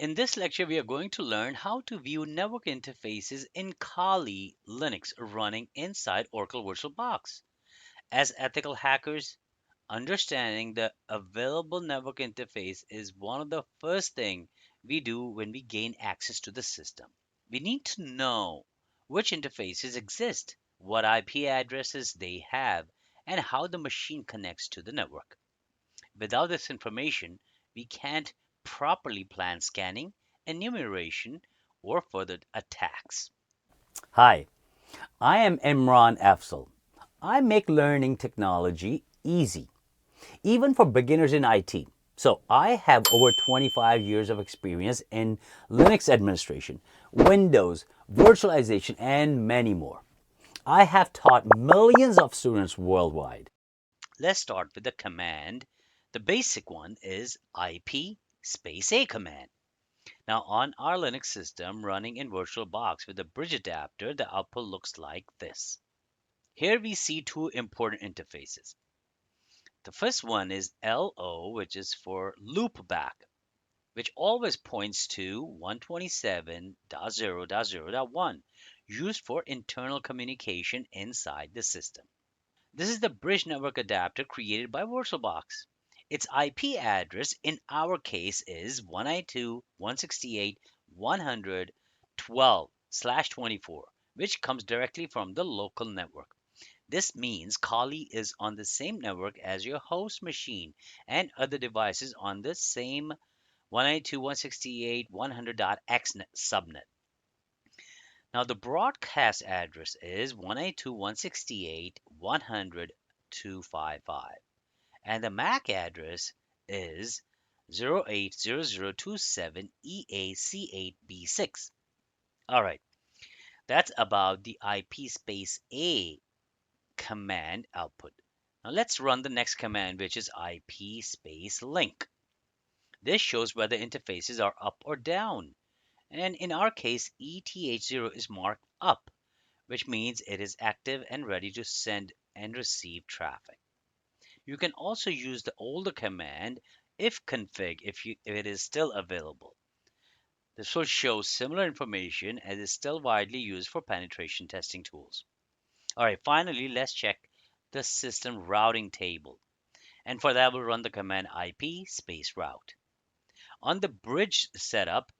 In this lecture, we are going to learn how to view network interfaces in Kali Linux running inside Oracle VirtualBox. As ethical hackers, understanding the available network interface is one of the first things we do when we gain access to the system. We need to know which interfaces exist, what IP addresses they have, and how the machine connects to the network. Without this information, we can't properly plan scanning, enumeration, or further attacks. Hi, I am Imran Afzal. I make learning technology easy, even for beginners in IT. So I have over 25 years of experience in Linux administration, Windows, virtualization, and many more. I have taught millions of students worldwide. Let's start with the command. The basic one is IP space A command. Now, on our Linux system running in VirtualBox with a bridge adapter, the output looks like this. Here we see two important interfaces. The first one is LO, which is for loopback, which always points to 127.0.0.1, used for internal communication inside the system. This is the bridge network adapter created by VirtualBox. Its IP address in our case is 192.168.112/24, which comes directly from the local network. This means Kali is on the same network as your host machine and other devices on the same 192.168.100.x subnet. Now, the broadcast address is 192.168.100.255, and the MAC address is 080027EAC8B6. All right, that's about the IP space A command output. Now let's run the next command, which is IP space link. This shows whether interfaces are up or down. And in our case, ETH0 is marked up, which means it is active and ready to send and receive traffic. You can also use the older command ifconfig if it is still available. This will show similar information as is still widely used for penetration testing tools. All right, finally, let's check the system routing table. And for that, we'll run the command IP space route. On the bridge setup,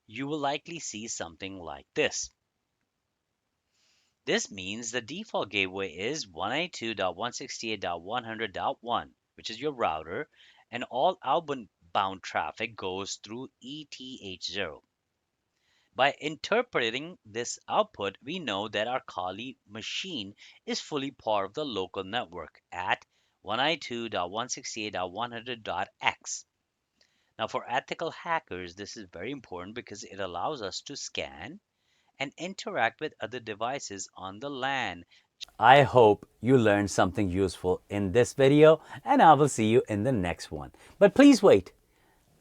you will likely see something like this. This means the default gateway is 192.168.100.1, which is your router, and all outbound traffic goes through ETH0. By interpreting this output, we know that our Kali machine is fully part of the local network at 192.168.100.x. Now, for ethical hackers, this is very important because it allows us to scan and interact with other devices on the LAN. I hope you learned something useful in this video, and I will see you in the next one. But please wait.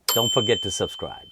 Don't forget to subscribe.